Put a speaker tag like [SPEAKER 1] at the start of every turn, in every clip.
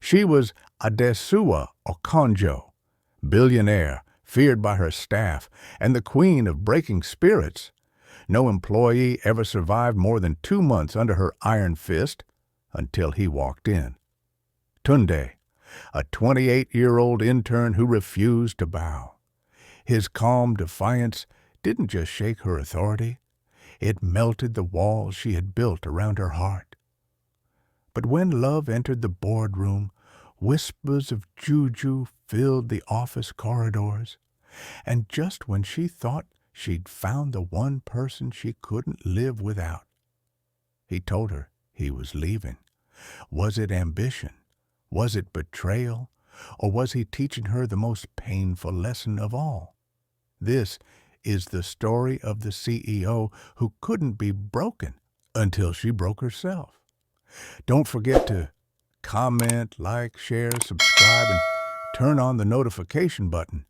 [SPEAKER 1] She was Adesuwa Okonjo, billionaire, feared by her staff, and the queen of breaking spirits. No employee ever survived more than 2 months under her iron fist until he walked in. Tunde, a 28-year-old intern who refused to bow. His calm defiance didn't just shake her authority, it melted the walls she had built around her heart. But when love entered the boardroom, whispers of juju filled the office corridors, and just when she thought she'd found the one person she couldn't live without, he told her he was leaving. Was it ambition? Was it betrayal? Or was he teaching her the most painful lesson of all? This is the story of the CEO who couldn't be broken until she broke herself. Don't forget to comment, like, share, subscribe, and turn on the notification button.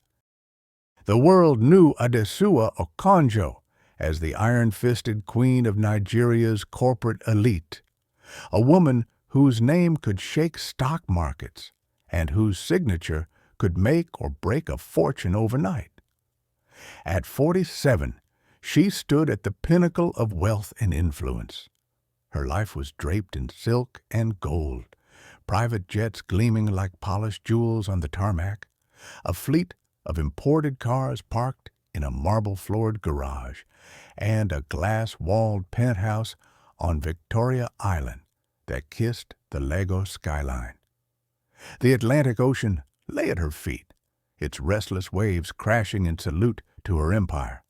[SPEAKER 1] The world knew Adesuwa Okonjo as the iron-fisted queen of Nigeria's corporate elite, a woman whose name could shake stock markets and whose signature could make or break a fortune overnight. At 47, she stood at the pinnacle of wealth and influence. Her life was draped in silk and gold, private jets gleaming like polished jewels on the tarmac, a fleet of imported cars parked in a marble-floored garage, and a glass-walled penthouse on Victoria Island that kissed the Lagos skyline. The Atlantic Ocean lay at her feet, its restless waves crashing in salute to her empire.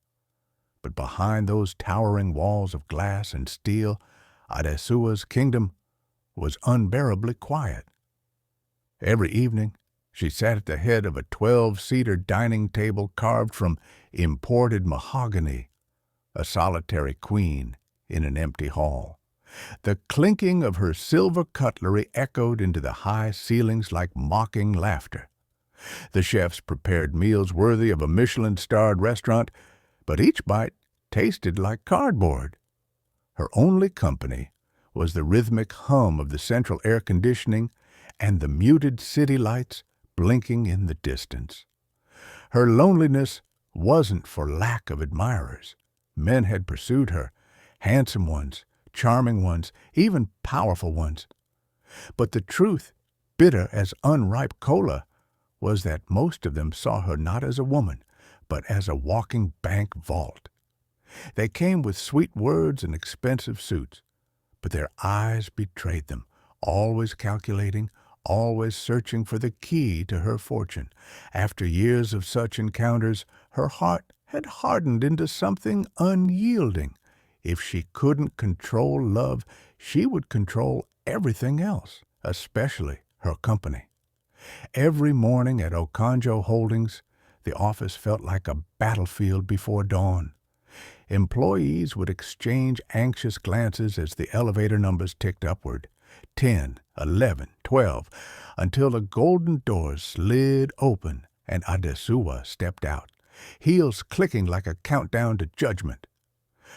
[SPEAKER 1] But behind those towering walls of glass and steel, Adesuwa's kingdom was unbearably quiet. Every evening, she sat at the head of a 12-seater dining table carved from imported mahogany, a solitary queen in an empty hall. The clinking of her silver cutlery echoed into the high ceilings like mocking laughter. The chefs prepared meals worthy of a Michelin-starred restaurant, but each bite tasted like cardboard. Her only company was the rhythmic hum of the central air conditioning and the muted city lights blinking in the distance. Her loneliness wasn't for lack of admirers. Men had pursued her, handsome ones, charming ones, even powerful ones. But the truth, bitter as unripe cola, was that most of them saw her not as a woman, but as a walking bank vault. They came with sweet words and expensive suits, but their eyes betrayed them, always calculating, always searching for the key to her fortune. After years of such encounters, her heart had hardened into something unyielding. If she couldn't control love, she would control everything else, especially her company. Every morning at Okonjo Holdings, the office felt like a battlefield before dawn. Employees would exchange anxious glances as the elevator numbers ticked upward, 10, 11, 12, until the golden doors slid open and Adesuwa stepped out, heels clicking like a countdown to judgment.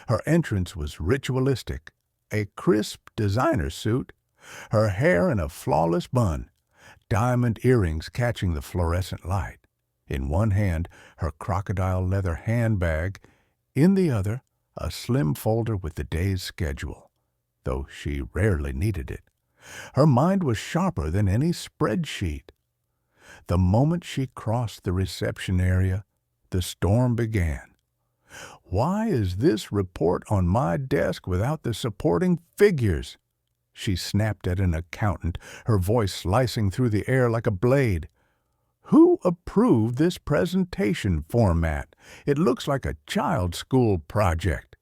[SPEAKER 1] Her entrance was ritualistic, a crisp designer suit, her hair in a flawless bun, diamond earrings catching the fluorescent light. In one hand, her crocodile leather handbag, in the other, a slim folder with the day's schedule, though she rarely needed it. Her mind was sharper than any spreadsheet. The moment she crossed the reception area, the storm began. Why is this report on my desk without the supporting figures? She snapped at an accountant, her voice slicing through the air like a blade. Who approved this presentation format? It looks like a child's school project.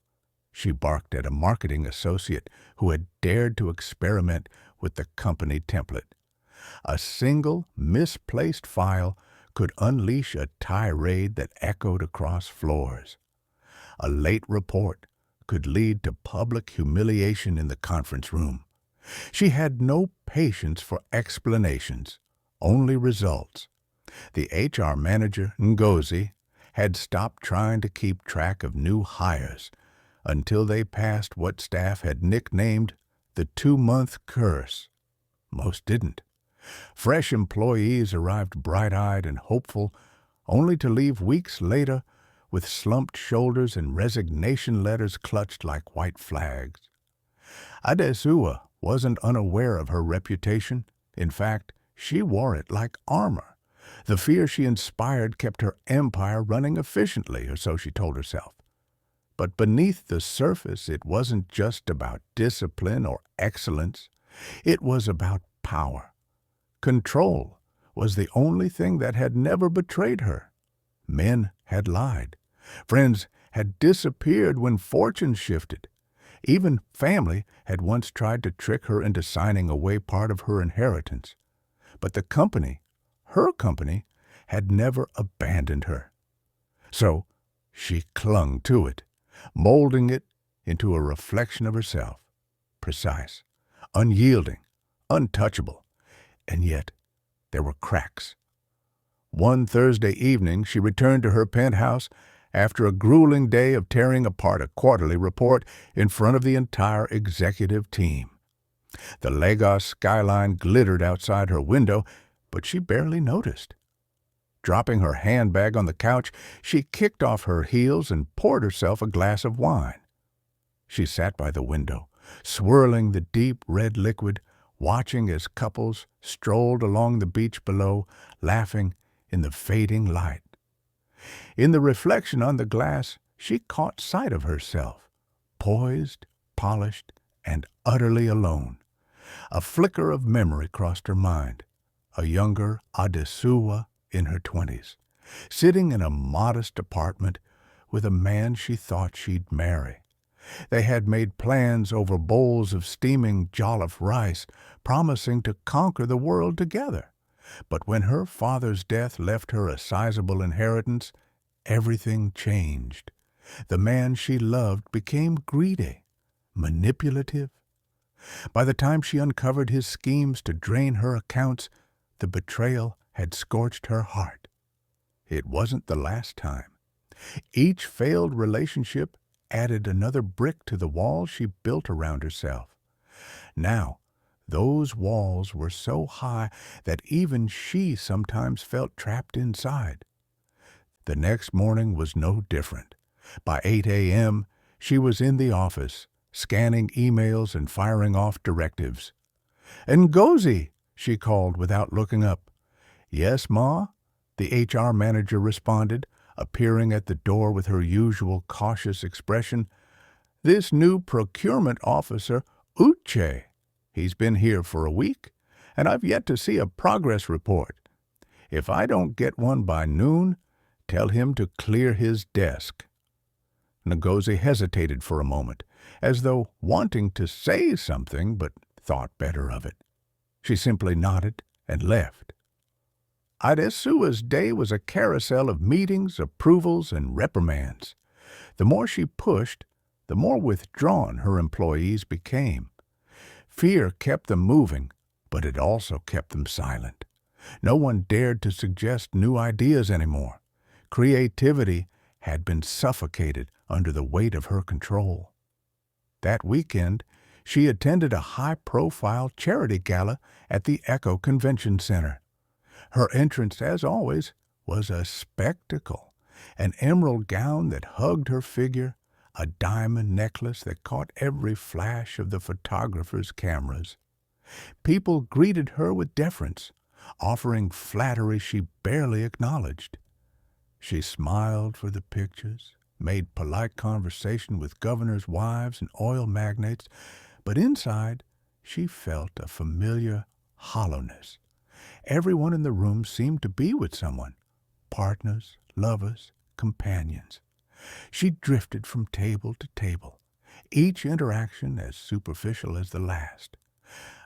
[SPEAKER 1] She barked at a marketing associate who had dared to experiment with the company template. A single, misplaced file could unleash a tirade that echoed across floors. A late report could lead to public humiliation in the conference room. She had no patience for explanations, only results. The HR manager, Ngozi, had stopped trying to keep track of new hires until they passed what staff had nicknamed the 2-month curse. Most didn't. Fresh employees arrived bright-eyed and hopeful, only to leave weeks later with slumped shoulders and resignation letters clutched like white flags. Adesuwa wasn't unaware of her reputation. In fact, she wore it like armor. The fear she inspired kept her empire running efficiently, or so she told herself. But beneath the surface, it wasn't just about discipline or excellence. It was about power. Control was the only thing that had never betrayed her. Men had lied. Friends had disappeared when fortunes shifted. Even family had once tried to trick her into signing away part of her inheritance. But the company, her company, had never abandoned her. So she clung to it, molding it into a reflection of herself, precise, unyielding, untouchable, and yet there were cracks. One Thursday evening, she returned to her penthouse after a grueling day of tearing apart a quarterly report in front of the entire executive team. The Lagos skyline glittered outside her window, but she barely noticed. Dropping her handbag on the couch, she kicked off her heels and poured herself a glass of wine. She sat by the window, swirling the deep red liquid, watching as couples strolled along the beach below, laughing in the fading light. In the reflection on the glass, she caught sight of herself, poised, polished, and utterly alone. A flicker of memory crossed her mind. A younger Adesuwa in her 20s, sitting in a modest apartment with a man she thought she'd marry. They had made plans over bowls of steaming jollof rice, promising to conquer the world together. But when her father's death left her a sizable inheritance, everything changed. The man she loved became greedy, manipulative. By the time she uncovered his schemes to drain her accounts, the betrayal had scorched her heart. It wasn't the last time. Each failed relationship added another brick to the wall she built around herself. Now, those walls were so high that even she sometimes felt trapped inside. The next morning was no different. By 8 a.m., she was in the office, scanning emails and firing off directives. "Ngozi," she called without looking up. "Yes, Ma?" the HR manager responded, appearing at the door with her usual cautious expression. "This new procurement officer, Uche, he's been here for a week, and I've yet to see a progress report. If I don't get one by noon, tell him to clear his desk." Ngozi hesitated for a moment, as though wanting to say something, but thought better of it. She simply nodded and left. Adesuwa's day was a carousel of meetings, approvals, and reprimands. The more she pushed, the more withdrawn her employees became. Fear kept them moving, but it also kept them silent. No one dared to suggest new ideas anymore. Creativity had been suffocated under the weight of her control. That weekend, she attended a high-profile charity gala at the Echo Convention Center. Her entrance, as always, was a spectacle. An emerald gown that hugged her figure, a diamond necklace that caught every flash of the photographer's cameras. People greeted her with deference, offering flattery she barely acknowledged. She smiled for the pictures, made polite conversation with governors' wives and oil magnates, but inside she felt a familiar hollowness. Everyone in the room seemed to be with someone, partners, lovers, companions. She drifted from table to table, each interaction as superficial as the last,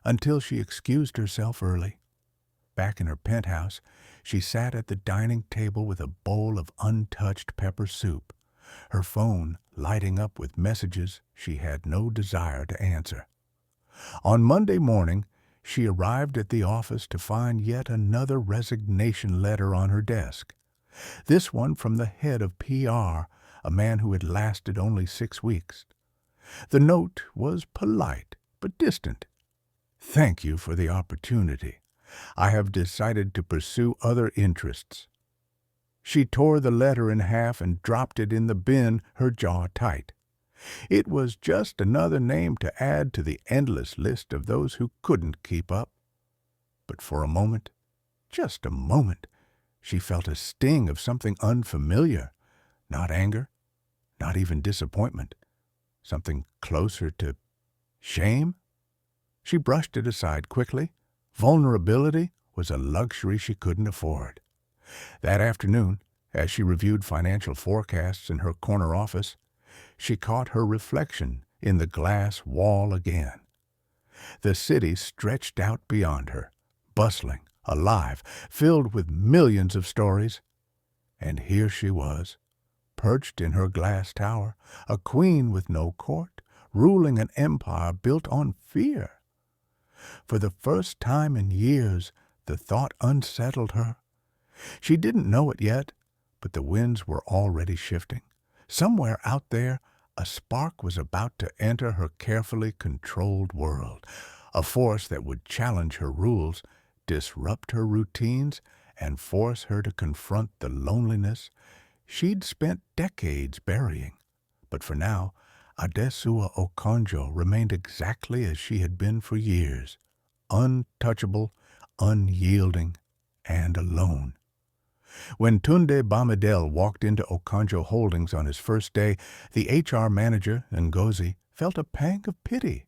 [SPEAKER 1] until she excused herself early. Back in her penthouse, she sat at the dining table with a bowl of untouched pepper soup, her phone lighting up with messages she had no desire to answer. On Monday morning, she arrived at the office to find yet another resignation letter on her desk. This one from the head of PR, a man who had lasted only 6 weeks. The note was polite but distant. "Thank you for the opportunity. I have decided to pursue other interests." She tore the letter in half and dropped it in the bin, her jaw tight. It was just another name to add to the endless list of those who couldn't keep up. But for a moment, just a moment, she felt a sting of something unfamiliar, not anger, not even disappointment, something closer to shame. She brushed it aside quickly. Vulnerability was a luxury she couldn't afford. That afternoon, as she reviewed financial forecasts in her corner office, she caught her reflection in the glass wall again. The city stretched out beyond her, bustling, alive, filled with millions of stories. And here she was, perched in her glass tower, a queen with no court, ruling an empire built on fear. For the first time in years, the thought unsettled her. She didn't know it yet, but the winds were already shifting. Somewhere out there, a spark was about to enter her carefully controlled world, a force that would challenge her rules, disrupt her routines, and force her to confront the loneliness she'd spent decades burying. But for now, Adesuwa Okonjo remained exactly as she had been for years, untouchable, unyielding, and alone. When Tunde Bamidele walked into Okonjo Holdings on his first day, the HR manager, Ngozi, felt a pang of pity.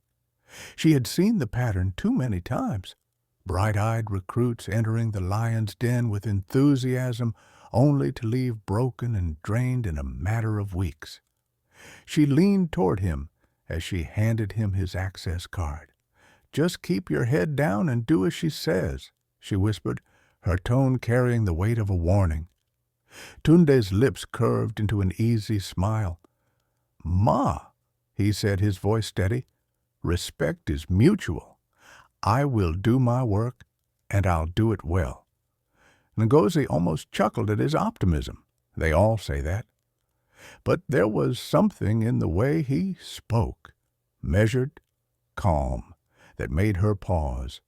[SPEAKER 1] She had seen the pattern too many times. Bright-eyed recruits entering the lion's den with enthusiasm, only to leave broken and drained in a matter of weeks. She leaned toward him as she handed him his access card. "Just keep your head down and do as she says," she whispered, her tone carrying the weight of a warning. Tunde's lips curved into an easy smile. "Ma," he said, his voice steady, "respect is mutual. I will do my work, and I'll do it well." Ngozi almost chuckled at his optimism. They all say that. But there was something in the way he spoke, measured, calm, that made her pause.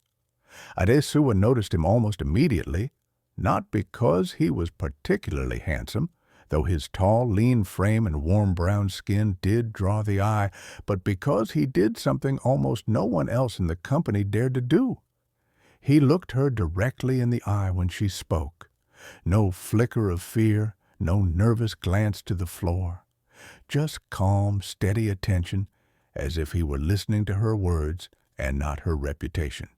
[SPEAKER 1] Adesuwa noticed him almost immediately, not because he was particularly handsome, though his tall, lean frame and warm brown skin did draw the eye, but because he did something almost no one else in the company dared to do. He looked her directly in the eye when she spoke. No flicker of fear, no nervous glance to the floor. Just calm, steady attention, as if he were listening to her words and not her reputation.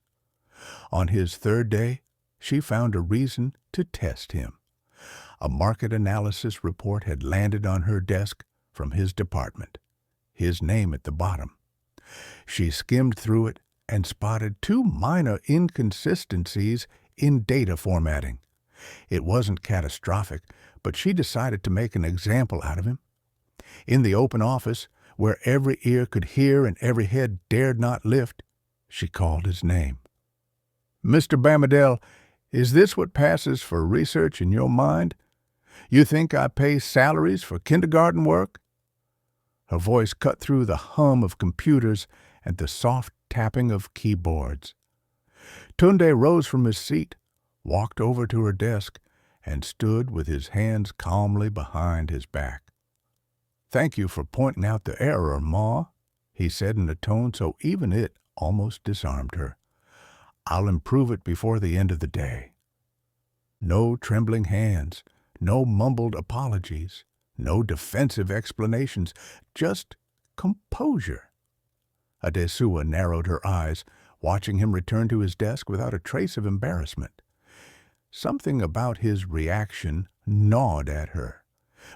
[SPEAKER 1] On his third day, she found a reason to test him. A market analysis report had landed on her desk from his department, his name at the bottom. She skimmed through it and spotted two minor inconsistencies in data formatting. It wasn't catastrophic, but she decided to make an example out of him. In the open office, where every ear could hear and every head dared not lift, she called his name. "Mr. Bamidele, is this what passes for research in your mind? You think I pay salaries for kindergarten work?" Her voice cut through the hum of computers and the soft tapping of keyboards. Tunde rose from his seat, walked over to her desk, and stood with his hands calmly behind his back. "Thank you for pointing out the error, Ma," he said in a tone so even it almost disarmed her. "I'll improve it before the end of the day." No trembling hands, no mumbled apologies, no defensive explanations, just composure. Adesuwa narrowed her eyes, watching him return to his desk without a trace of embarrassment. Something about his reaction gnawed at her.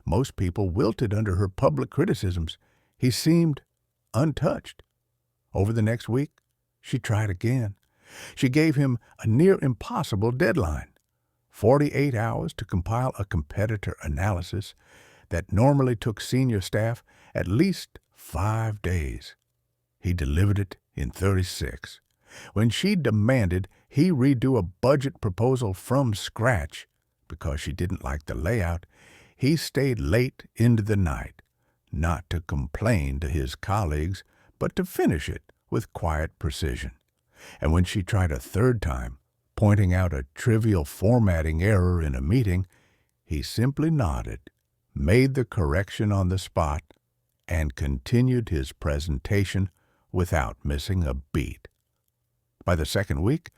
[SPEAKER 1] Most people wilted under her public criticisms. He seemed untouched. Over the next week, she tried again. She gave him a near-impossible deadline, 48 hours to compile a competitor analysis that normally took senior staff at least 5 days. He delivered it in 36. When she demanded he redo a budget proposal from scratch because she didn't like the layout, he stayed late into the night, not to complain to his colleagues, but to finish it with quiet precision. And when she tried a third time, Pointing out a trivial formatting error in a meeting, he simply nodded, made the correction on the spot, and continued his presentation without missing a beat. By the second week,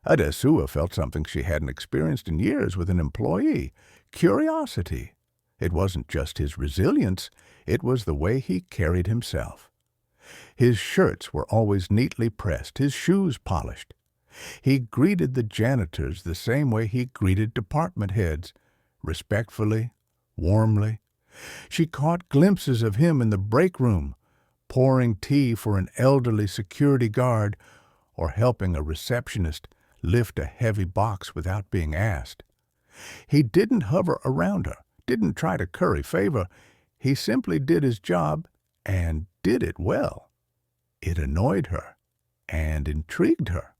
[SPEAKER 1] Adesuwa felt something she hadn't experienced in years with an employee: curiosity. It wasn't just his resilience, it was the way he carried himself. His shirts were always neatly pressed, his shoes polished. He greeted the janitors the same way he greeted department heads, respectfully, warmly. She caught glimpses of him in the break room, pouring tea for an elderly security guard or helping a receptionist lift a heavy box without being asked. He didn't hover around her, didn't try to curry favor. He simply did his job and did it well. It annoyed her and intrigued her.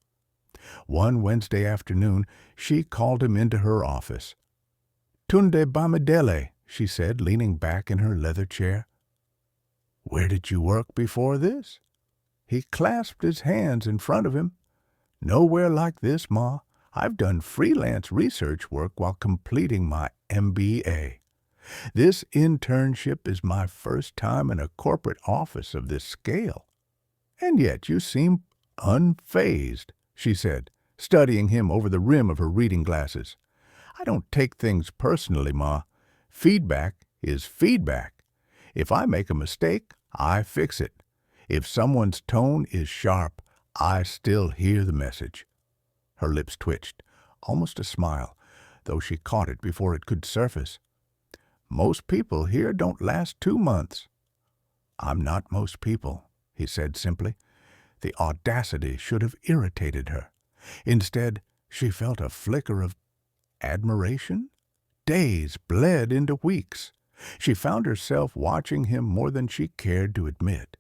[SPEAKER 1] One Wednesday afternoon, she called him into her office. "Tunde Bamidele," she said, leaning back in her leather chair. "Where did you work before this?" He clasped his hands in front of him. "Nowhere like this, Ma. I've done freelance research work while completing my MBA. This internship is my first time in a corporate office of this scale." "And yet you seem unfazed," she said, studying him over the rim of her reading glasses. "I don't take things personally, Ma. Feedback is feedback. If I make a mistake, I fix it. If someone's tone is sharp, I still hear the message." Her lips twitched, almost a smile, though she caught it before it could surface. "Most people here don't last 2 months." "I'm not most people," he said simply. The audacity should have irritated her. Instead, she felt a flicker of admiration. Days bled into weeks. She found herself watching him more than she cared to admit.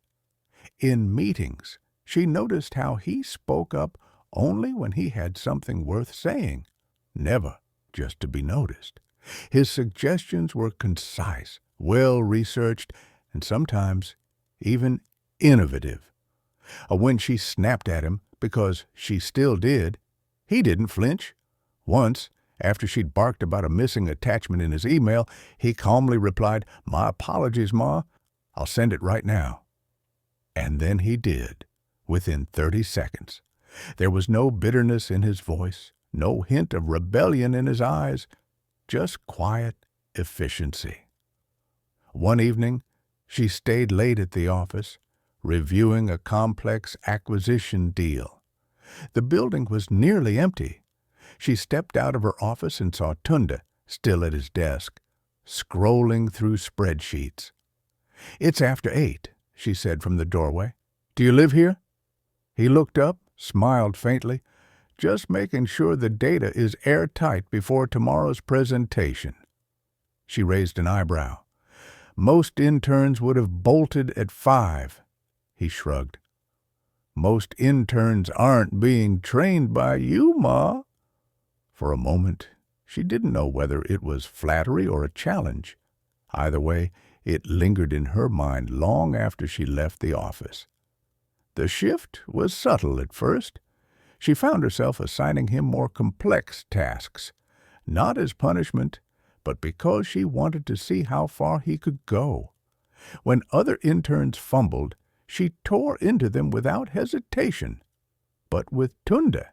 [SPEAKER 1] In meetings, she noticed how he spoke up only when he had something worth saying, never just to be noticed. His suggestions were concise, well-researched, and sometimes even innovative. When she snapped at him, because she still did, he didn't flinch. Once, after she'd barked about a missing attachment in his email, he calmly replied, "My apologies, Ma. I'll send it right now." And then he did, within 30 seconds. There was no bitterness in his voice, no hint of rebellion in his eyes, just quiet efficiency. One evening, she stayed late at the office, reviewing a complex acquisition deal. The building was nearly empty. She stepped out of her office and saw Tunde, still at his desk, scrolling through spreadsheets. "It's after 8, she said from the doorway. "Do you live here?" He looked up, smiled faintly, "Just making sure the data is airtight before tomorrow's presentation." She raised an eyebrow. "Most interns would have bolted at 5. He shrugged. "Most interns aren't being trained by you, Ma." For a moment, she didn't know whether it was flattery or a challenge. Either way, it lingered in her mind long after she left the office. The shift was subtle at first. She found herself assigning him more complex tasks, not as punishment, but because she wanted to see how far he could go. When other interns fumbled, she tore into them without hesitation. But with Tunde,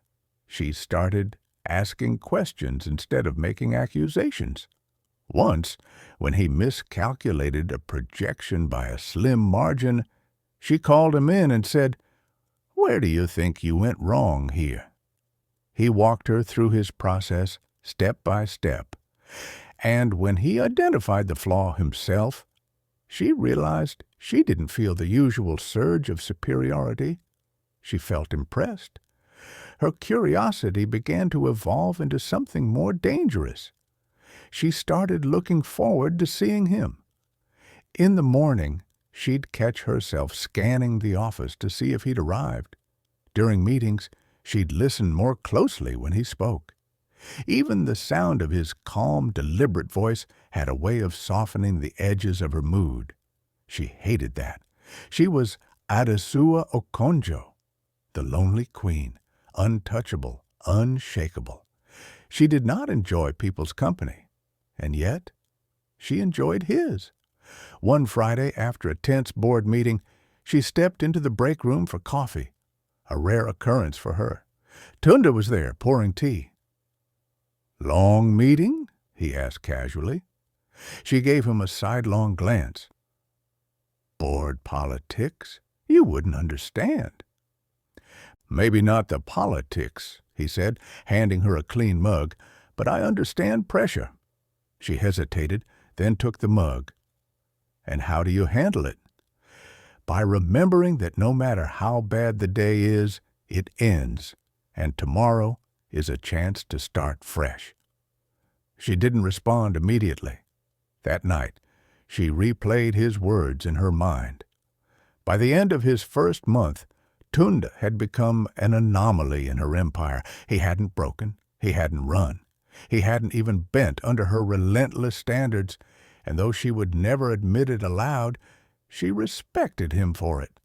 [SPEAKER 1] she started asking questions instead of making accusations. Once, when he miscalculated a projection by a slim margin, she called him in and said, "Where do you think you went wrong here?" He walked her through his process step by step, and when he identified the flaw himself, she realized she didn't feel the usual surge of superiority. She felt impressed. Her curiosity began to evolve into something more dangerous. She started looking forward to seeing him. In the morning, she'd catch herself scanning the office to see if he'd arrived. During meetings, she'd listen more closely when he spoke. Even the sound of his calm, deliberate voice had a way of softening the edges of her mood. She hated that. She was Adesuwa Okonjo, the lonely queen, untouchable, unshakable. She did not enjoy people's company, and yet she enjoyed his. One Friday, after a tense board meeting, she stepped into the break room for coffee, a rare occurrence for her. Tunda was there, pouring tea. "Long meeting?" he asked casually. She gave him a sidelong glance. "Board politics? You wouldn't understand." "Maybe not the politics," he said, handing her a clean mug, "but I understand pressure." She hesitated, then took the mug. "And how do you handle it?" "By remembering that no matter how bad the day is, it ends, and tomorrow is a chance to start fresh." She didn't respond immediately. That night, she replayed his words in her mind. By the end of his first month, Tunda had become an anomaly in her empire. He hadn't broken, he hadn't run, he hadn't even bent under her relentless standards, and though she would never admit it aloud, she respected him for it.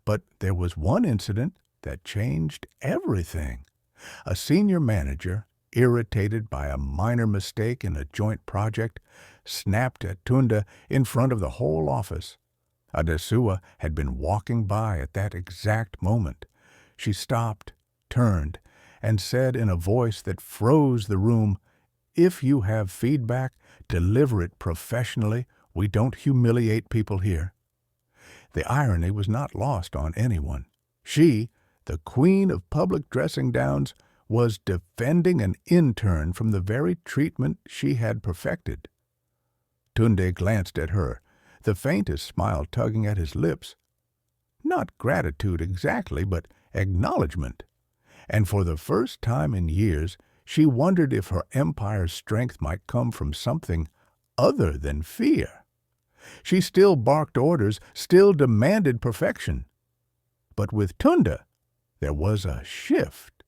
[SPEAKER 1] But there was one incident that changed everything. A senior manager, irritated by a minor mistake in a joint project, snapped at Tunda in front of the whole office. Adesuwa had been walking by at that exact moment. She stopped, turned, and said in a voice that froze the room, "If you have feedback, deliver it professionally. We don't humiliate people here." The irony was not lost on anyone. She, the queen of public dressing-downs, was defending an intern from the very treatment she had perfected. Tunde glanced at her, the faintest smile tugging at his lips. Not gratitude exactly, but acknowledgment. And for the first time in years, she wondered if her empire's strength might come from something other than fear. She still barked orders, still demanded perfection. But with Tunda, there was a shift,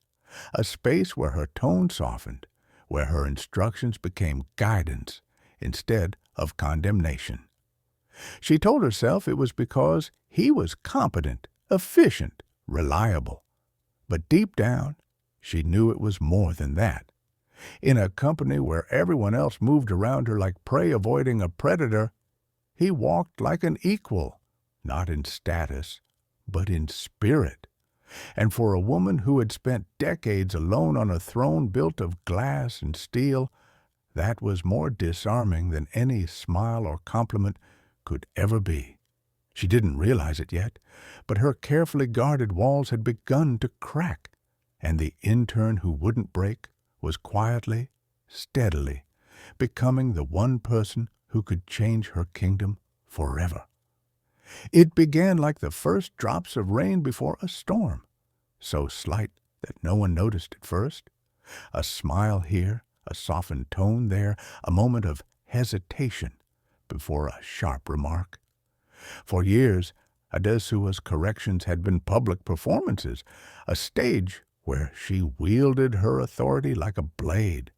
[SPEAKER 1] a space where her tone softened, where her instructions became guidance instead of condemnation. She told herself it was because he was competent, efficient, reliable. But deep down, she knew it was more than that. In a company where everyone else moved around her like prey avoiding a predator, he walked like an equal, not in status, but in spirit. And for a woman who had spent decades alone on a throne built of glass and steel, that was more disarming than any smile or compliment could ever be. She didn't realize it yet, but her carefully guarded walls had begun to crack, and the intern who wouldn't break was quietly, steadily, becoming the one person who could change her kingdom forever. It began like the first drops of rain before a storm, so slight that no one noticed at first. A smile here, a softened tone there, a moment of hesitation before a sharp remark. For years, Adesuwa's corrections had been public performances, a stage where she wielded her authority like a blade.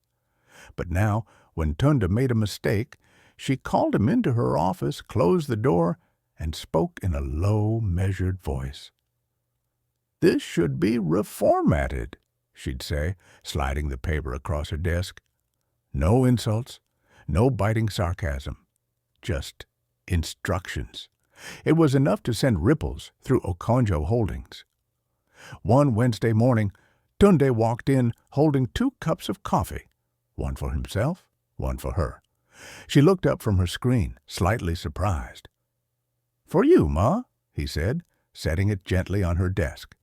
[SPEAKER 1] But now, when Tunda made a mistake, she called him into her office, closed the door, and spoke in a low, measured voice. "This should be reformatted," she'd say, sliding the paper across her desk. No insults, no biting sarcasm, just instructions. It was enough to send ripples through Okonjo Holdings. One Wednesday morning, Tunde walked in holding 2 cups of coffee, one for himself, one for her. She looked up from her screen, slightly surprised. "For you, Ma," he said, setting it gently on her desk.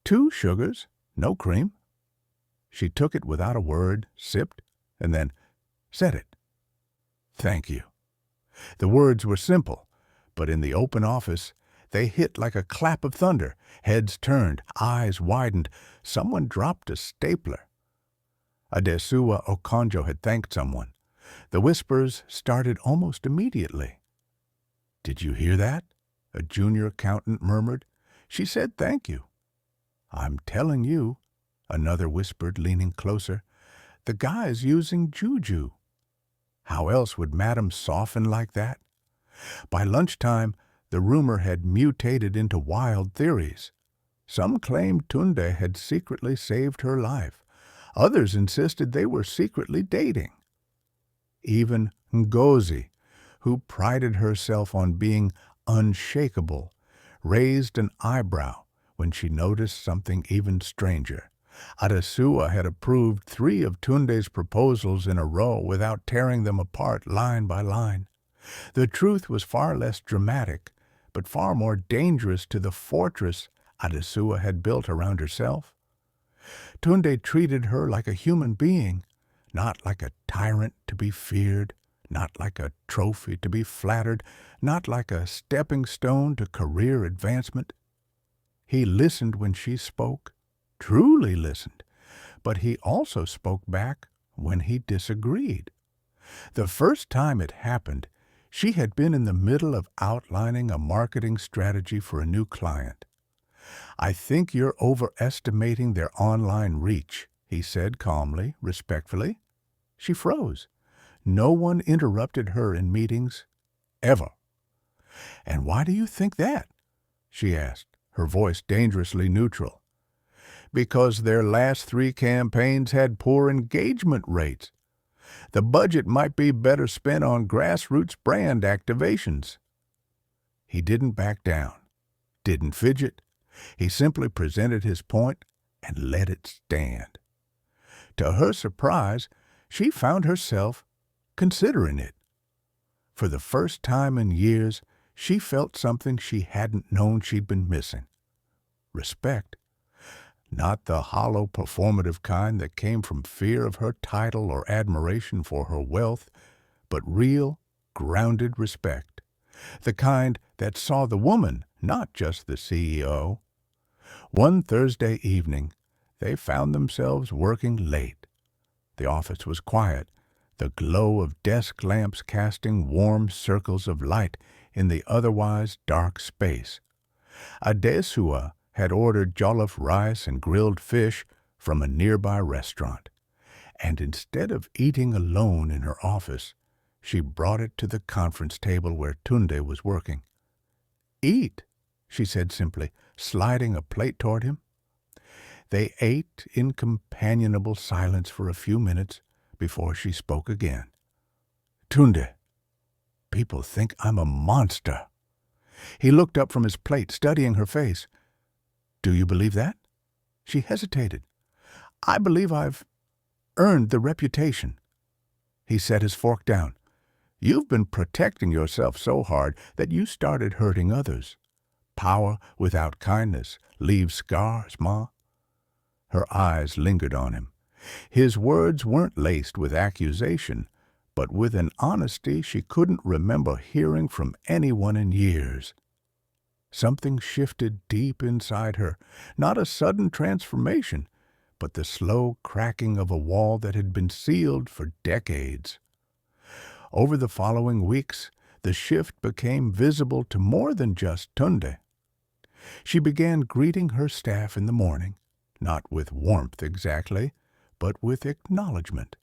[SPEAKER 1] 2 sugars, no cream." She took it without a word, sipped, and then said it. "Thank you." The words were simple, but in the open office, they hit like a clap of thunder. Heads turned, eyes widened. Someone dropped a stapler. Adesuwa Okonjo had thanked someone. The whispers started almost immediately. "Did you hear that?" a junior accountant murmured. "She said thank you." "I'm telling you," another whispered, leaning closer. "The guy's using juju." How else would Madam soften like that? By lunchtime, the rumor had mutated into wild theories. Some claimed Tunde had secretly saved her life. Others insisted they were secretly dating. Even Ngozi, who prided herself on being unshakable, raised an eyebrow when she noticed something even stranger. Adesuwa had approved 3 of Tunde's proposals in a row without tearing them apart line by line. The truth was far less dramatic, but far more dangerous to the fortress Adesuwa had built around herself. Tunde treated her like a human being, not like a tyrant to be feared, not like a trophy to be flattered, not like a stepping stone to career advancement. He listened when she spoke, truly listened, but he also spoke back when he disagreed. The first time it happened, she had been in the middle of outlining a marketing strategy for a new client. "I think you're overestimating their online reach," he said calmly, respectfully. She froze. No one interrupted her in meetings, ever. "And why do you think that?" she asked, her voice dangerously neutral. "Because their last 3 campaigns had poor engagement rates. The budget might be better spent on grassroots brand activations." He didn't back down, didn't fidget. He simply presented his point and let it stand. To her surprise, she found herself considering it. For the first time in years, she felt something she hadn't known she'd been missing. Respect. Not the hollow, performative kind that came from fear of her title or admiration for her wealth, but real, grounded respect. The kind that saw the woman, not just the CEO. One Thursday evening, they found themselves working late. The office was quiet, the glow of desk lamps casting warm circles of light in the otherwise dark space. Adesuwa had ordered jollof rice and grilled fish from a nearby restaurant, and instead of eating alone in her office, she brought it to the conference table where Tunde was working. "Eat," she said simply, sliding a plate toward him. They ate in companionable silence for a few minutes before she spoke again. "Tunde, people think I'm a monster." He looked up from his plate, studying her face. "Do you believe that?" She hesitated. "I believe I've earned the reputation." He set his fork down. "You've been protecting yourself so hard that you started hurting others. Power without kindness leaves scars, Ma." Her eyes lingered on him. His words weren't laced with accusation, but with an honesty she couldn't remember hearing from anyone in years. Something shifted deep inside her, not a sudden transformation, but the slow cracking of a wall that had been sealed for decades. Over the following weeks, the shift became visible to more than just Tunde. She began greeting her staff in the morning, not with warmth exactly, but with acknowledgement.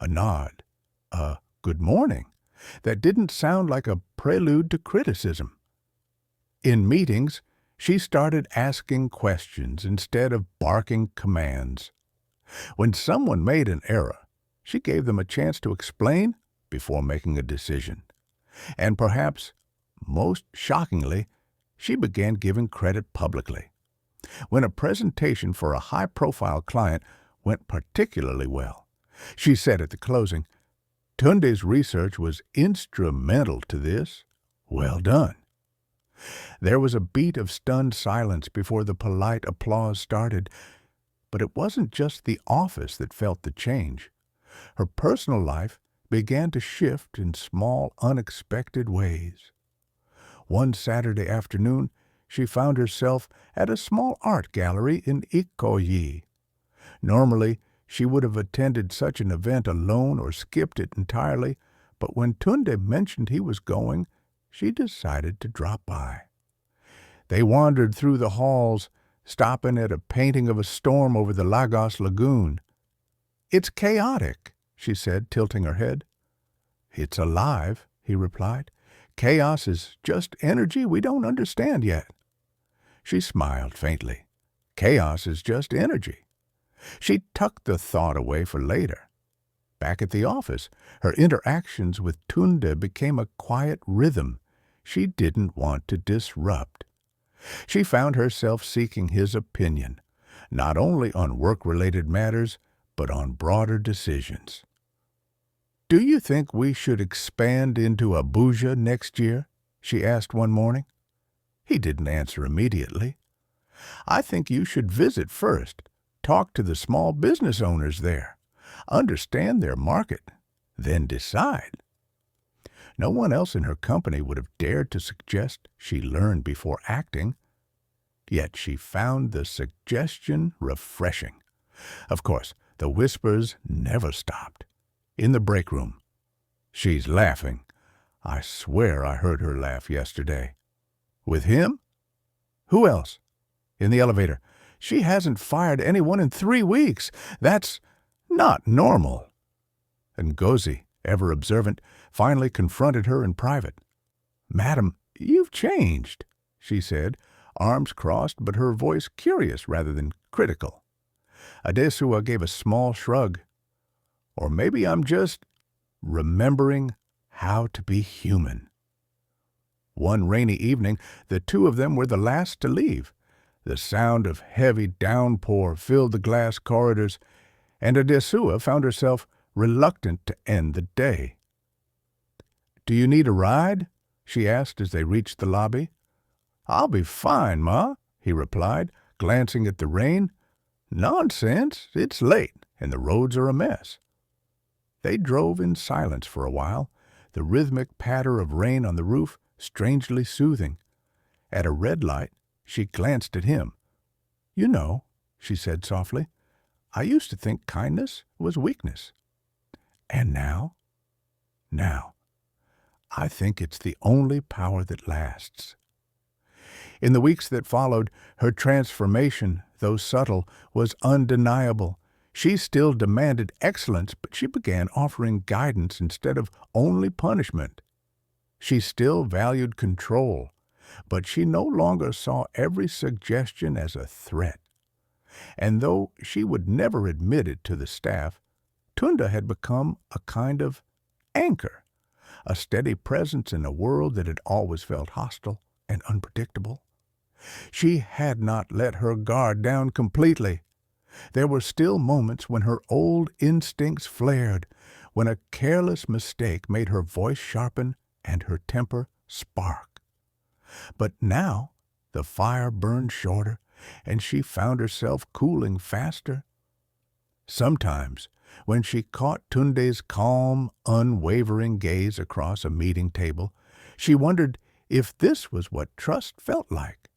[SPEAKER 1] A nod, a "good morning," that didn't sound like a prelude to criticism. In meetings, she started asking questions instead of barking commands. When someone made an error, she gave them a chance to explain before making a decision. And perhaps, most shockingly, she began giving credit publicly. When a presentation for a high-profile client went particularly well, she said at the closing, "Tunde's research was instrumental to this. Well done." There was a beat of stunned silence before the polite applause started, but it wasn't just the office that felt the change. Her personal life began to shift in small, unexpected ways. One Saturday afternoon, she found herself at a small art gallery in Ikoyi. Normally, she would have attended such an event alone or skipped it entirely, but when Tunde mentioned he was going, she decided to drop by. They wandered through the halls, stopping at a painting of a storm over the Lagos Lagoon. "It's chaotic," she said, tilting her head. "It's alive," he replied. "Chaos is just energy we don't understand yet." She smiled faintly. Chaos is just energy. She tucked the thought away for later. Back at the office, her interactions with Tunde became a quiet rhythm she didn't want to disrupt. She found herself seeking his opinion, not only on work-related matters, but on broader decisions. "Do you think we should expand into Abuja next year?" she asked one morning. He didn't answer immediately. "I think you should visit first, talk to the small business owners there, understand their market, then decide." No one else in her company would have dared to suggest she learn before acting, yet she found the suggestion refreshing. Of course, the whispers never stopped. In the break room, "She's laughing. I swear I heard her laugh yesterday." "With him?" "Who else?" In the elevator, "She hasn't fired anyone in 3 weeks. That's not normal." Ngozi, ever observant, finally confronted her in private. "Madam, you've changed," she said, arms crossed but her voice curious rather than critical. Adesuwa gave a small shrug. "Or maybe I'm just remembering how to be human." One rainy evening, the two of them were the last to leave. The sound of heavy downpour filled the glass corridors, and Adesuwa found herself reluctant to end the day. "Do you need a ride?" she asked as they reached the lobby. "I'll be fine, Ma," he replied, glancing at the rain. "Nonsense, it's late, and the roads are a mess." They drove in silence for a while, the rhythmic patter of rain on the roof strangely soothing. At a red light, she glanced at him. "You know," she said softly, "I used to think kindness was weakness. And now? Now, I think it's the only power that lasts." In the weeks that followed, her transformation, though subtle, was undeniable. She still demanded excellence, but she began offering guidance instead of only punishment. She still valued control, but she no longer saw every suggestion as a threat. And though she would never admit it to the staff, Tunde had become a kind of anchor, a steady presence in a world that had always felt hostile and unpredictable. She had not let her guard down completely. There were still moments when her old instincts flared, when a careless mistake made her voice sharpen and her temper spark. But now the fire burned shorter, and she found herself cooling faster. Sometimes, when she caught Tunde's calm, unwavering gaze across a meeting table, she wondered if this was what trust felt like.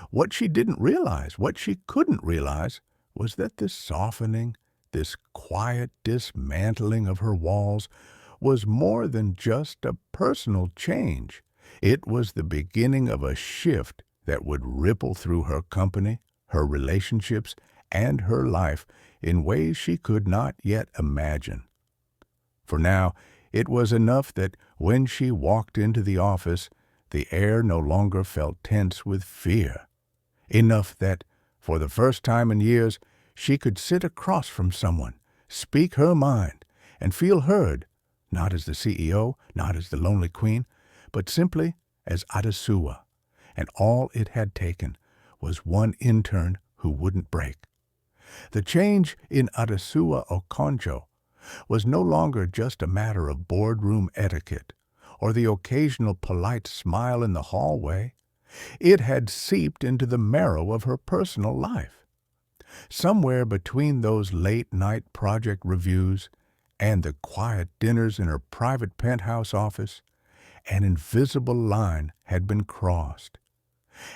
[SPEAKER 1] What she didn't realize, what she couldn't realize, was that this softening, this quiet dismantling of her walls was more than just a personal change. It was the beginning of a shift that would ripple through her company, her relationships, and her life in ways she could not yet imagine. For now, it was enough that when she walked into the office, the air no longer felt tense with fear. Enough that, for the first time in years, she could sit across from someone, speak her mind, and feel heard, not as the CEO, not as the lonely queen, but simply as Adesuwa. And all it had taken was one intern who wouldn't break. The change in Adesuwa Okonjo was no longer just a matter of boardroom etiquette or the occasional polite smile in the hallway. It had seeped into the marrow of her personal life. Somewhere between those late-night project reviews and the quiet dinners in her private penthouse office, an invisible line had been crossed.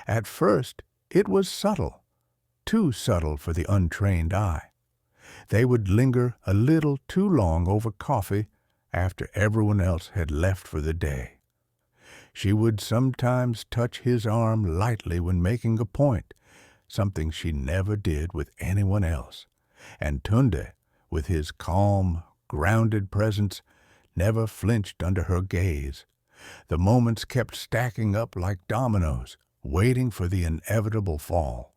[SPEAKER 1] At first, it was subtle, too subtle for the untrained eye. They would linger a little too long over coffee after everyone else had left for the day. She would sometimes touch his arm lightly when making a point, something she never did with anyone else. And Tunde, with his calm, grounded presence, never flinched under her gaze. The moments kept stacking up like dominoes, waiting for the inevitable fall.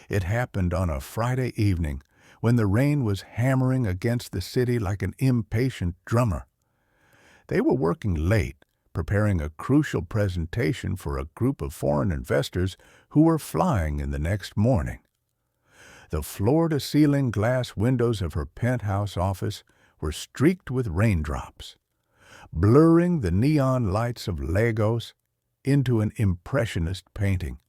[SPEAKER 1] It happened on a Friday evening when the rain was hammering against the city like an impatient drummer. They were working late, preparing a crucial presentation for a group of foreign investors who were flying in the next morning. The floor-to-ceiling glass windows of her penthouse office were streaked with raindrops, blurring the neon lights of Lagos into an impressionist painting.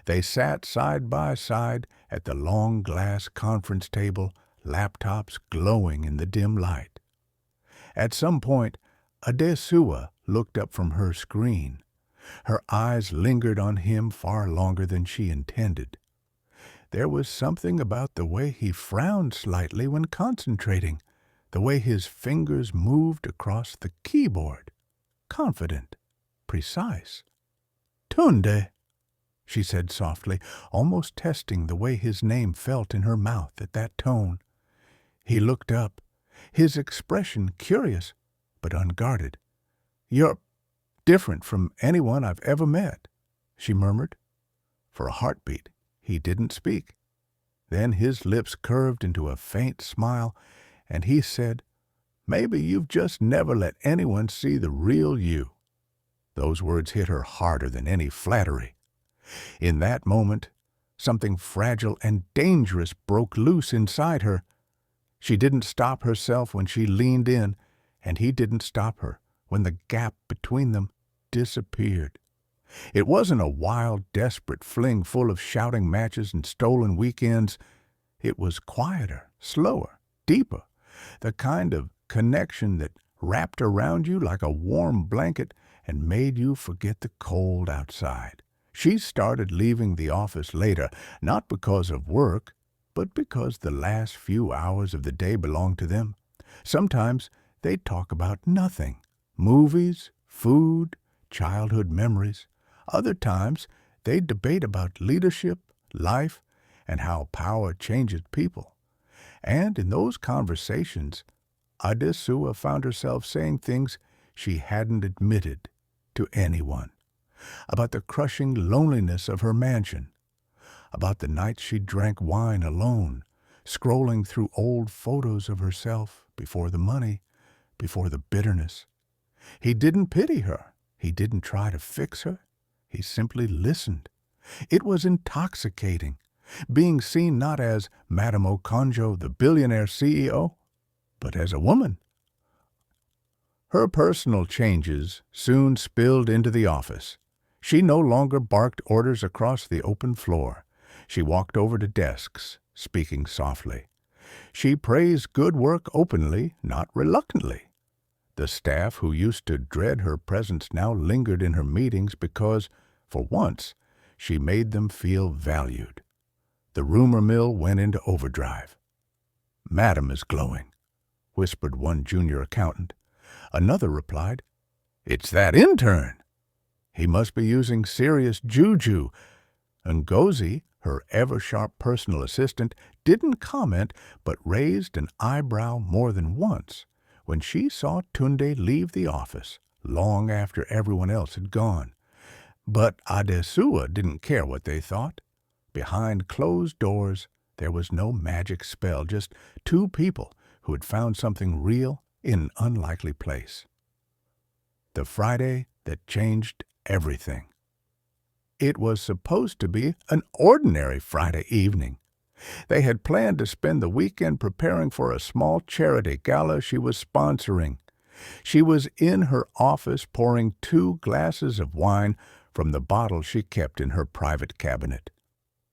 [SPEAKER 1] They sat side by side at the long glass conference table, laptops glowing in the dim light. At some point, Adesuwa looked up from her screen. Her eyes lingered on him far longer than she intended. There was something about the way he frowned slightly when concentrating, the way his fingers moved across the keyboard. Confident, precise. "Tunde," she said softly, almost testing the way his name felt in her mouth at that tone. He looked up, his expression curious but unguarded. "You're different from anyone I've ever met," she murmured. For a heartbeat, he didn't speak. Then his lips curved into a faint smile, and he said, "Maybe you've just never let anyone see the real you." Those words hit her harder than any flattery. In that moment, something fragile and dangerous broke loose inside her. She didn't stop herself when she leaned in, and he didn't stop her when the gap between them disappeared. It wasn't a wild, desperate fling full of shouting matches and stolen weekends. It was quieter, slower, deeper, the kind of connection that wrapped around you like a warm blanket and made you forget the cold outside. She started leaving the office later, not because of work, but because the last few hours of the day belonged to them. Sometimes they'd talk about nothing: movies, food, childhood memories. Other times they'd debate about leadership, life, and how power changes people. And in those conversations, Adesuwa found herself saying things she hadn't admitted to anyone. About the crushing loneliness of her mansion, about the nights she drank wine alone, scrolling through old photos of herself before the money, before the bitterness. He didn't pity her. He didn't try to fix her. He simply listened. It was intoxicating, being seen not as Madame Okonjo, the billionaire CEO, but as a woman. Her personal changes soon spilled into the office. She no longer barked orders across the open floor. She walked over to desks, speaking softly. She praised good work openly, not reluctantly. The staff who used to dread her presence now lingered in her meetings because, for once, she made them feel valued. The rumor mill went into overdrive. "Madam is glowing," whispered one junior accountant. Another replied, "It's that intern. He must be using serious juju." Ngozi, her ever-sharp personal assistant, didn't comment but raised an eyebrow more than once when she saw Tunde leave the office long after everyone else had gone. But Adesuwa didn't care what they thought. Behind closed doors, there was no magic spell, just two people who had found something real in an unlikely place. The Friday that changed everything. It was supposed to be an ordinary Friday evening. They had planned to spend the weekend preparing for a small charity gala she was sponsoring. She was in her office pouring 2 glasses of wine from the bottle she kept in her private cabinet.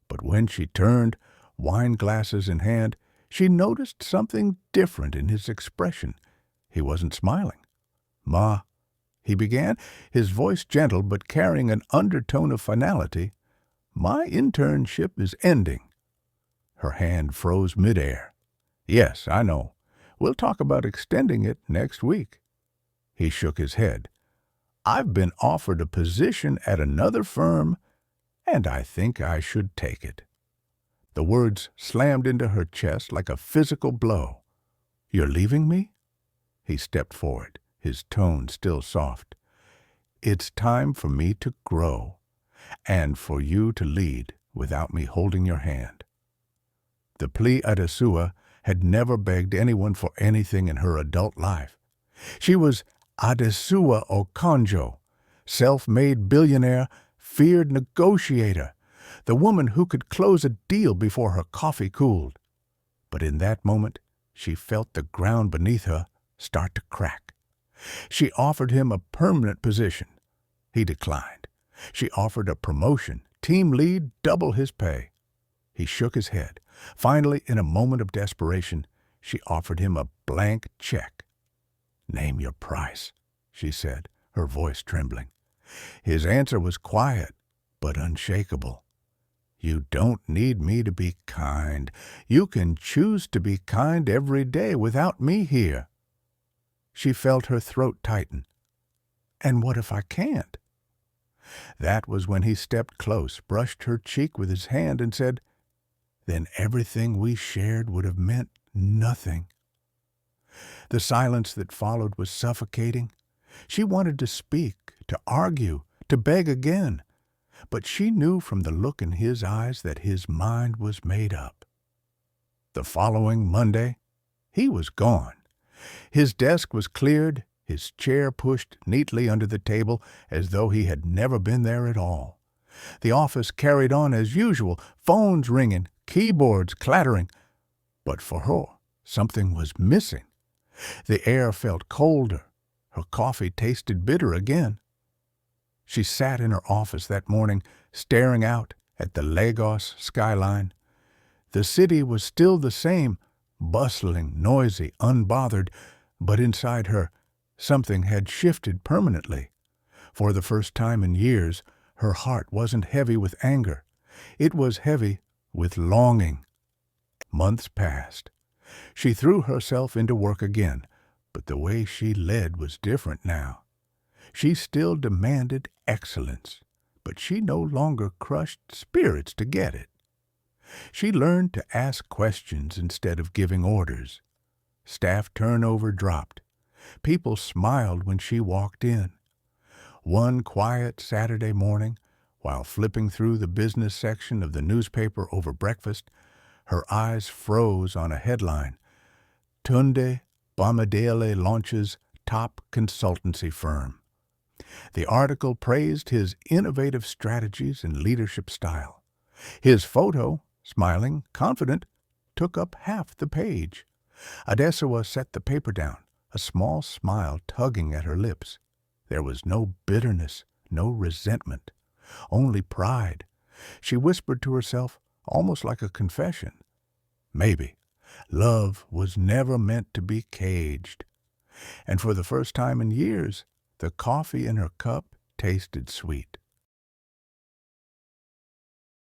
[SPEAKER 1] But when she turned, wine glasses in hand, she noticed something different in his expression. He wasn't smiling. "Ma," he began, his voice gentle but carrying an undertone of finality, "my internship is ending." Her hand froze midair. "Yes, I know. We'll talk about extending it next week." He shook his head. "I've been offered a position at another firm, and I think I should take it." The words slammed into her chest like a physical blow. "You're leaving me?" He stepped forward, his tone still soft. "It's time for me to grow, and for you to lead." without me holding your hand." The plea Adesuwa had never begged anyone for anything in her adult life. She was Adesuwa Okonjo, self-made billionaire, feared negotiator, the woman who could close a deal before her coffee cooled. But in that moment, she felt the ground beneath her start to crack. She offered him a permanent position. He declined. She offered a promotion, team lead, double his pay. He shook his head. Finally, in a moment of desperation, she offered him a blank check. "Name your price," she said, her voice trembling. His answer was quiet, but unshakable. "You don't need me to be kind. You can choose to be kind every day without me here." She felt her throat tighten. "And what if I can't?" That was when he stepped close, brushed her cheek with his hand, and said, "Then everything we shared would have meant nothing." The silence that followed was suffocating. She wanted to speak, to argue, to beg again, but she knew from the look in his eyes that his mind was made up. The following Monday, he was gone. His desk was cleared, his chair pushed neatly under the table as though he had never been there at all. The office carried on as usual, phones ringing, keyboards clattering. But for her, something was missing. The air felt colder. Her coffee tasted bitter again. She sat in her office that morning, staring out at the Lagos skyline. The city was still the same, bustling, noisy, unbothered, but inside her, something had shifted permanently. For the first time in years, her heart wasn't heavy with anger. It was heavy with longing. Months passed. She threw herself into work again, but the way she led was different now. She still demanded excellence, but she no longer crushed spirits to get it. She learned to ask questions instead of giving orders. Staff turnover dropped. People smiled when she walked in. One quiet Saturday morning, while flipping through the business section of the newspaper over breakfast, her eyes froze on a headline: "Tunde Bamidele launches top consultancy firm." The article praised his innovative strategies and leadership style. His photo, smiling, confident, took up half the page. Adesuwa set the paper down, a small smile tugging at her lips. There was no bitterness, no resentment, only pride. She whispered to herself, almost like a confession, "Maybe love was never meant to be caged." And for the first time in years, the coffee in her cup tasted sweet.